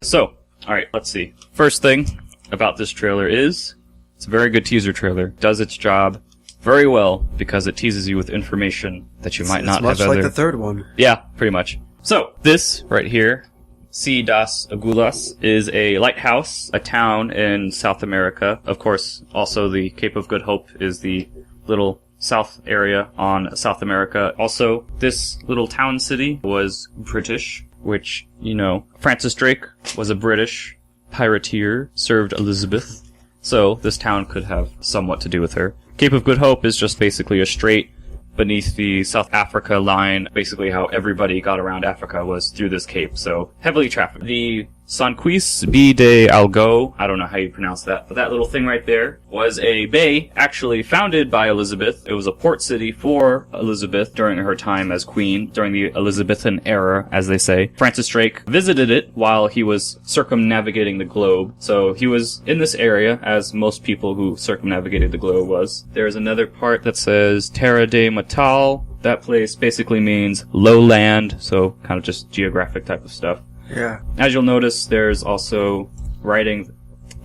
So, alright, let's see. First thing about this trailer is, it's a very good teaser trailer. Does its job very well because it teases you with information that you might not have It's much like the third one. Yeah, pretty much. So, this right here, Si das Aguilas, is a lighthouse, a town in South America. Of course, also the Cape of Good Hope is the little south area on South America. Also, this little town city was British, which, you know, Francis Drake was a British pirateer, served Elizabeth. So, this town could have somewhat to do with her. Cape of Good Hope is just basically a strait beneath the South Africa line. Basically how everybody got around Africa was through this cape, so heavily trafficked. The Sanquis B de Algo, I don't know how you pronounce that, but that little thing right there was a bay actually founded by Elizabeth. It was a port city for Elizabeth during her time as queen, during the Elizabethan era, as they say. Francis Drake visited it while he was circumnavigating the globe, so he was in this area, as most people who circumnavigated the globe was. There's another part that says Terra de Metal. That place basically means lowland, so kind of just geographic type of stuff. Yeah. As you'll notice, there's also writing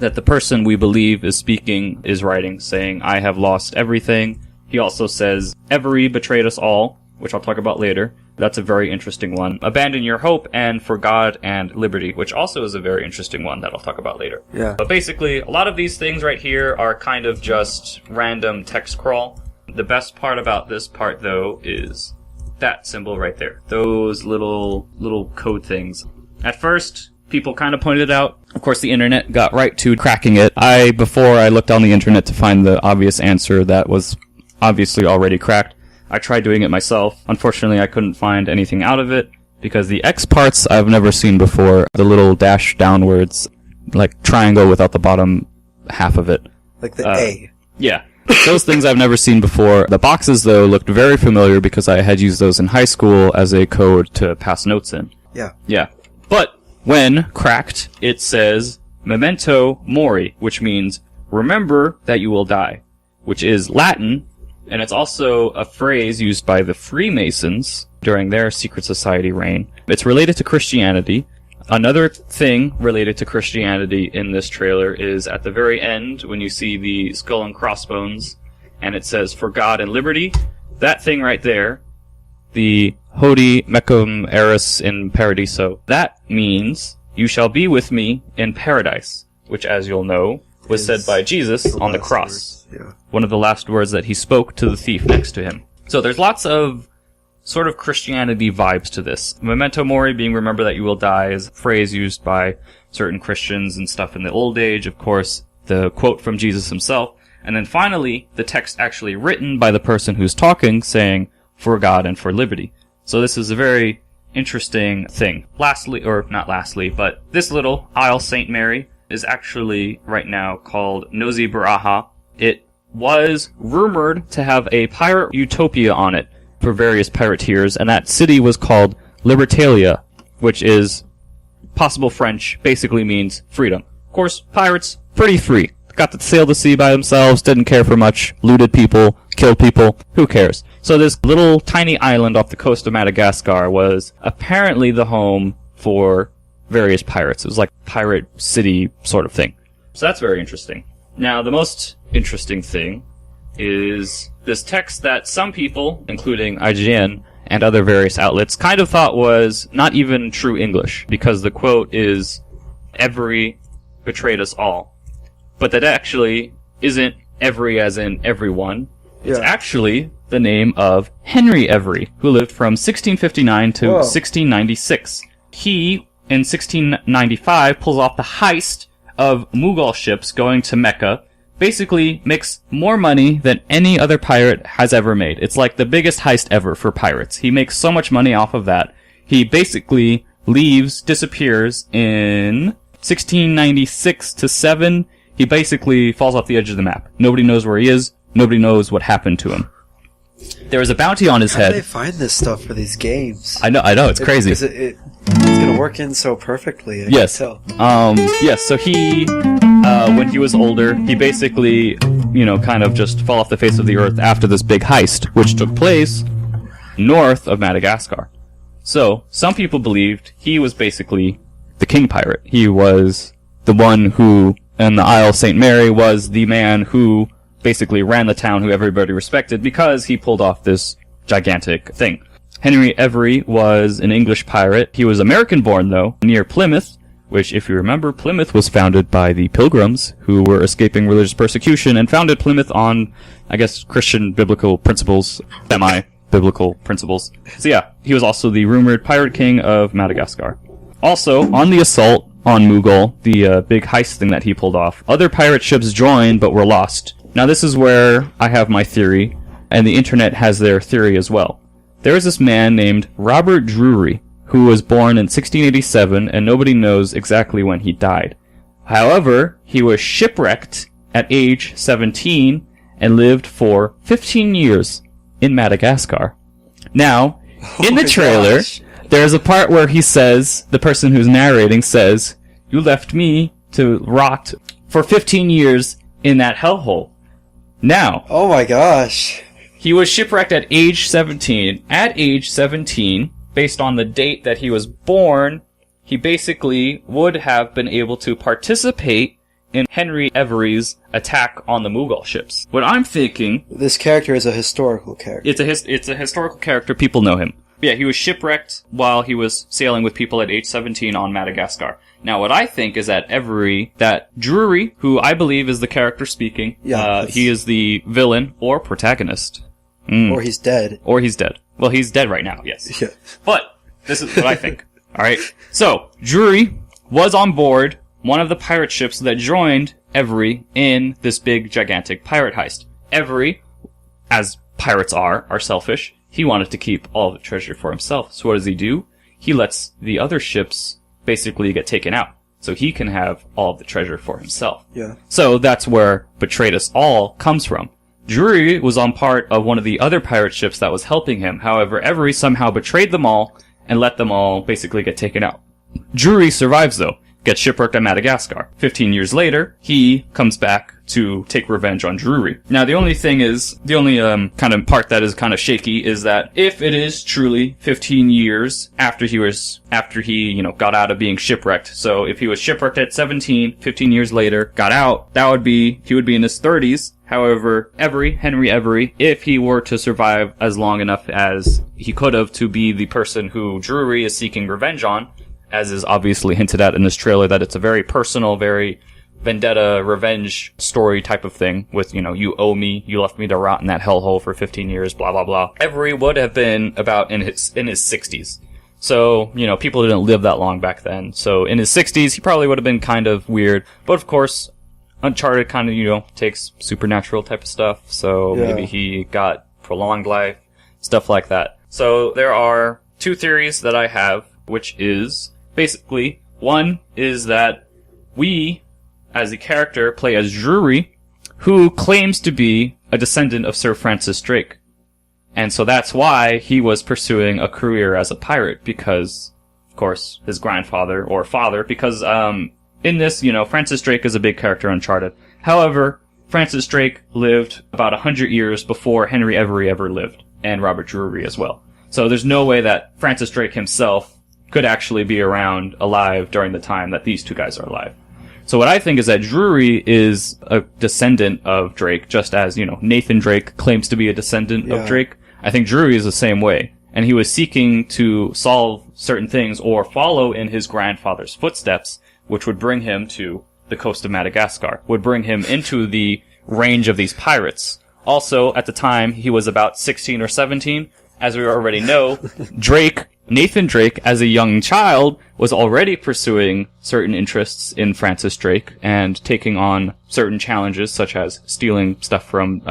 that the person we believe is speaking is writing, saying, I have lost everything. He also says, Every betrayed us all, which I'll talk about later. That's a very interesting one. Abandon your hope and for God and liberty, which also is a very interesting one that I'll talk about later. Yeah. But basically, a lot of these things right here are kind of just random text crawl. The best part about this part, though, is that symbol right there. Those little code things. At first, people kind of pointed out. Of course, the internet got right to cracking it. Before I looked on the internet to find the obvious answer that was obviously already cracked, I tried doing it myself. Unfortunately, I couldn't find anything out of it, because the X parts I've never seen before. The little dash downwards, like triangle without the bottom half of it. Like the A. Yeah. Those things I've never seen before. The boxes, though, looked very familiar because I had used those in high school as a code to pass notes in. Yeah. Yeah. But when cracked, it says Memento Mori, which means remember that you will die, which is Latin, and it's also a phrase used by the Freemasons during their secret society reign. It's related to Christianity. Another thing related to Christianity in this trailer is at the very end, when you see the skull and crossbones, and it says, for God and liberty, that thing right there, the Hodie mecum eris in paradiso, that means, you shall be with me in paradise, which, as you'll know, was said by Jesus on the cross. Yeah. One of the last words that he spoke to the thief next to him. So there's lots of sort of Christianity vibes to this. Memento Mori being remember that you will die is a phrase used by certain Christians and stuff in the old age. Of course, the quote from Jesus himself. And then finally, the text actually written by the person who's talking saying, for God and for liberty. So this is a very interesting thing. Lastly, or not lastly, but this little Isle St. Mary is actually right now called Nosy Baraha. It was rumored to have a pirate utopia on it for various pirateers, and that city was called Libertalia, which is possible French, basically means freedom. Of course, pirates, pretty free. Got to sail the sea by themselves, didn't care for much, looted people, killed people, who cares? So this little tiny island off the coast of Madagascar was apparently the home for various pirates. It was like pirate city sort of thing. So that's very interesting. Now, the most interesting thing is this text that some people, including IGN and other various outlets, kind of thought was not even true English, because the quote is, every betrayed us all. But that actually isn't every as in everyone. It's actually the name of Henry Every, who lived from 1659 to 1696. He, in 1695, pulls off the heist of Mughal ships going to Mecca, basically makes more money than any other pirate has ever made. It's like the biggest heist ever for pirates. He makes so much money off of that. He basically disappears in 1696 to 7. He basically falls off the edge of the map. Nobody knows where he is. Nobody knows what happened to him. There is a bounty on his head. How do they find this stuff for these games? I know, it's crazy. It's gonna work in so perfectly. I can tell. Yes. So he, when he was older, he basically, kind of just fell off the face of the earth after this big heist, which took place north of Madagascar. So some people believed he was basically the king pirate. He was the one who, in the Isle of St. Mary, was the man who basically ran the town, who everybody respected, because he pulled off this gigantic thing. Henry Every was an English pirate. He was American-born, though, near Plymouth, which, if you remember, Plymouth was founded by the Pilgrims, who were escaping religious persecution, and founded Plymouth on, I guess, Christian biblical principles, semi-biblical principles. So yeah, he was also the rumored pirate king of Madagascar. Also, on the assault on Mughal, the big heist thing that he pulled off, other pirate ships joined but were lost. Now this is where I have my theory, and the internet has their theory as well. There is this man named Robert Drury, who was born in 1687, and nobody knows exactly when he died. However, he was shipwrecked at age 17 and lived for 15 years in Madagascar. Now, in the trailer, there's a part where he says, the person who's narrating says, "You left me to rot for 15 years in that hellhole." Now, oh my gosh. He was shipwrecked at age 17. At age 17, based on the date that he was born, he basically would have been able to participate in Henry Every's attack on the Mughal ships. What I'm thinking... This character is a historical character. It's a historical character. People know him. Yeah, he was shipwrecked while he was sailing with people at age 17 on Madagascar. Now, what I think is that Drury, who I believe is the character speaking, he is the villain or protagonist. Or he's dead. Or he's dead. Well, he's dead right now, yes. Yeah. But this is what I think. Alright? So, Drury was on board one of the pirate ships that joined Every in this big, gigantic pirate heist. Every, as pirates are selfish. He wanted to keep all the treasure for himself. So what does he do? He lets the other ships basically get taken out, so he can have all of the treasure for himself. Yeah. So that's where "betrayed us all" comes from. Drury was on part of one of the other pirate ships that was helping him. However, Every somehow betrayed them all and let them all basically get taken out. Drury survives, though, gets shipwrecked at Madagascar. 15 years later, he comes back to take revenge on Drury. Now, the only thing is, the only kind of part that is kind of shaky is that if it is truly 15 years after he got out of being shipwrecked. So if he was shipwrecked at 17, 15 years later, got out, he would be in his 30s. However, Henry Every, if he were to survive as long enough as he could have to be the person who Drury is seeking revenge on, as is obviously hinted at in this trailer, that it's a very personal, very vendetta, revenge story type of thing with, you owe me, you left me to rot in that hellhole for 15 years, blah, blah, blah. Every would have been about in his 60s. So, people didn't live that long back then. So in his 60s, he probably would have been kind of weird. But of course, Uncharted kind of, takes supernatural type of stuff. So maybe he got prolonged life, stuff like that. So there are two theories that I have, which is basically, one is that we, as a character, play as Drury, who claims to be a descendant of Sir Francis Drake. And so that's why he was pursuing a career as a pirate, because, of course, his grandfather, or father, because, in this, Francis Drake is a big character in Uncharted. However, Francis Drake lived about 100 years before Henry Every ever lived, and Robert Drury as well. So there's no way that Francis Drake himself could actually be around alive during the time that these two guys are alive. So what I think is that Drury is a descendant of Drake, just as, Nathan Drake claims to be a descendant of Drake. I think Drury is the same way. And he was seeking to solve certain things or follow in his grandfather's footsteps, which would bring him to the coast of Madagascar, would bring him into the range of these pirates. Also, at the time, he was about 16 or 17. As we already know, Nathan Drake, as a young child, was already pursuing certain interests in Francis Drake and taking on certain challenges, such as stealing stuff from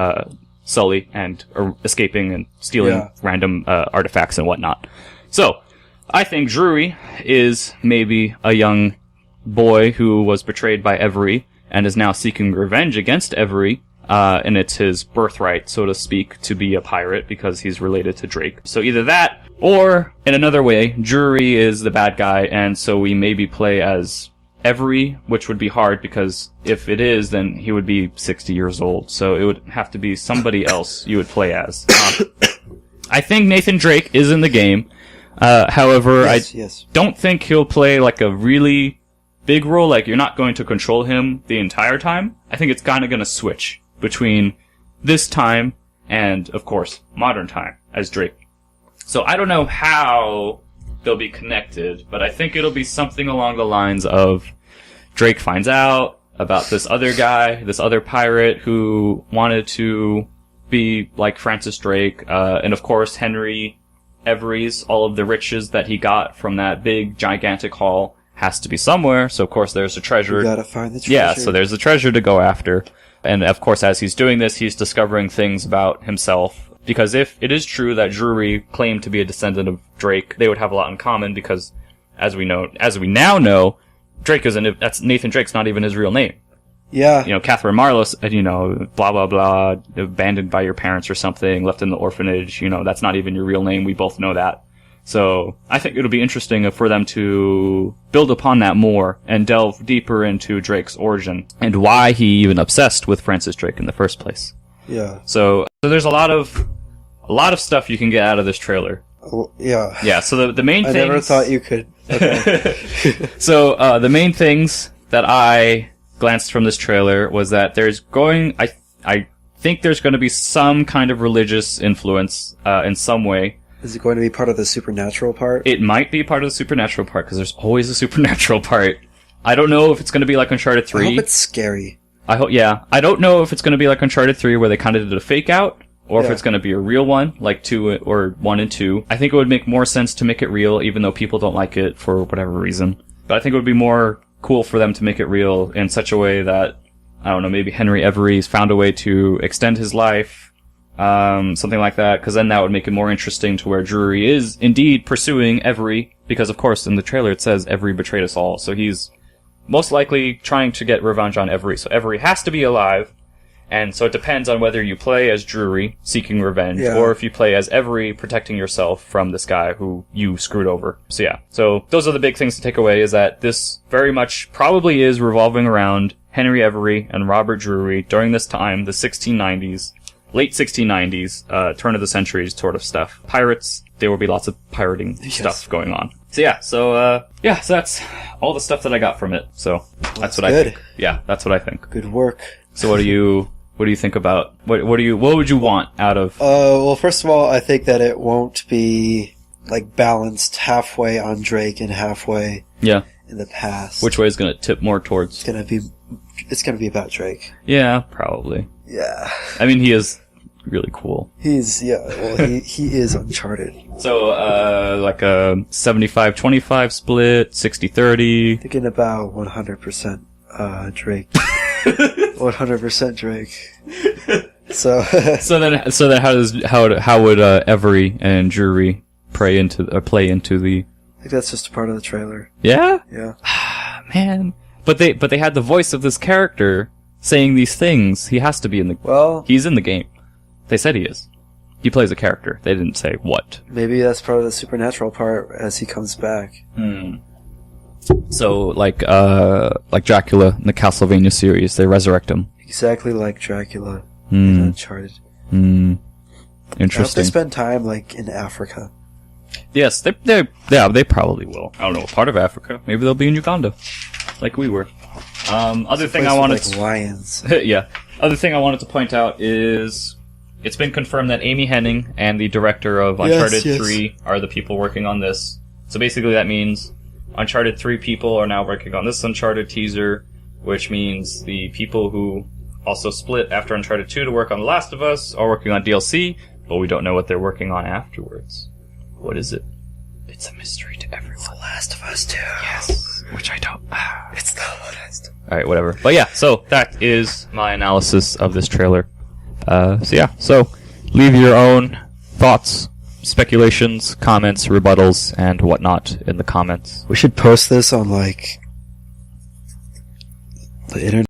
Sully and escaping and stealing random artifacts and whatnot. So, I think Drury is maybe a young boy who was betrayed by Every and is now seeking revenge against Every, and it's his birthright, so to speak, to be a pirate because he's related to Drake. So either that, or in another way, Drury is the bad guy, and so we maybe play as Every, which would be hard because if it is, then he would be 60 years old. So it would have to be somebody else you would play as. I think Nathan Drake is in the game. However, yes. don't think he'll play like a really big role. Like, you're not going to control him the entire time. I think it's kind of going to switch between this time and, of course, modern time as Drake. So I don't know how they'll be connected, but I think it'll be something along the lines of Drake finds out about this other guy, this other pirate who wanted to be like Francis Drake, and of course Henry Every's, all of the riches that he got from that big, gigantic haul has to be somewhere, so of course there's a treasure. You gotta find the treasure. Yeah, so there's a treasure to go after. And of course, as he's doing this, he's discovering things about himself. Because if it is true that Drury claimed to be a descendant of Drake, they would have a lot in common because, as we now know, Drake that's Nathan Drake's not even his real name. Yeah. You know, Catherine Marlowe, blah, blah, blah, abandoned by your parents or something, left in the orphanage, that's not even your real name. We both know that. So I think it'll be interesting for them to build upon that more and delve deeper into Drake's origin and why he even obsessed with Francis Drake in the first place. Yeah. So there's a lot of stuff you can get out of this trailer. Oh, yeah. Yeah. So the main things. I never thought you could. Okay. So the main things that I glanced from this trailer was that I think there's going to be some kind of religious influence in some way. Is it going to be part of the supernatural part? It might be part of the supernatural part, because there's always a supernatural part. I don't know if it's going to be like Uncharted 3. I hope it's scary. I don't know if it's going to be like Uncharted 3, where they kind of did a fake out, or if it's going to be a real one, like 2 or 1 and 2. I think it would make more sense to make it real, even though people don't like it for whatever reason. But I think it would be more cool for them to make it real in such a way that, I don't know, maybe Henry Every's found a way to extend his life, something like that, because then that would make it more interesting to where Drury is indeed pursuing Every, because of course in the trailer it says Every betrayed us all, so he's most likely trying to get revenge on Every. So Every has to be alive, and so it depends on whether you play as Drury seeking revenge, or if you play as Every protecting yourself from this guy who you screwed over. So yeah, so those are the big things to take away, is that this very much probably is revolving around Henry Every and Robert Drury during this time, the 1690s. Late 1690s, turn of the century sort of stuff. Pirates, there will be lots of pirating stuff going on. So that's all the stuff that I got from it. So that's what I think. Yeah, that's what I think. Good work. So what do you think about, what would you want out of? Well, first of all, I think that it won't be like balanced halfway on Drake and halfway in the past. Which way is going to tip more towards? It's gonna be about Drake. Yeah, probably. Yeah. I mean, he is really cool. He is Uncharted. So, like a 75-25 split, 60-30. Thinking about 100% Drake. 100% Drake. So how would Every and Drury play into the? I think that's just a part of the trailer. Yeah? Yeah. Man. But they had the voice of this character saying these things. He has to be in the... Well... He's in the game. They said he is. He plays a character. They didn't say what. Maybe that's part of the supernatural part as he comes back. So, like Dracula in the Castlevania series, they resurrect him. Exactly like Dracula in Uncharted. Interesting. I hope they spend time, like, in Africa. Yes, they probably will. I don't know, part of Africa. Maybe they'll be in Uganda. Like we were. Other thing I wanted to... lions. Yeah. Other thing I wanted to point out is it's been confirmed that Amy Hennig and the director of Uncharted 3 are the people working on this. So basically that means Uncharted 3 people are now working on this Uncharted teaser, which means the people who also split after Uncharted 2 to work on The Last of Us are working on DLC, but we don't know what they're working on afterwards. What is it? It's a mystery to everyone. The Last of Us 2. Yes. Which I don't... It's the last. Alright, whatever. But yeah, so that is my analysis of this trailer. So leave your own thoughts, speculations, comments, rebuttals, and whatnot in the comments. We should post this on, like, the internet.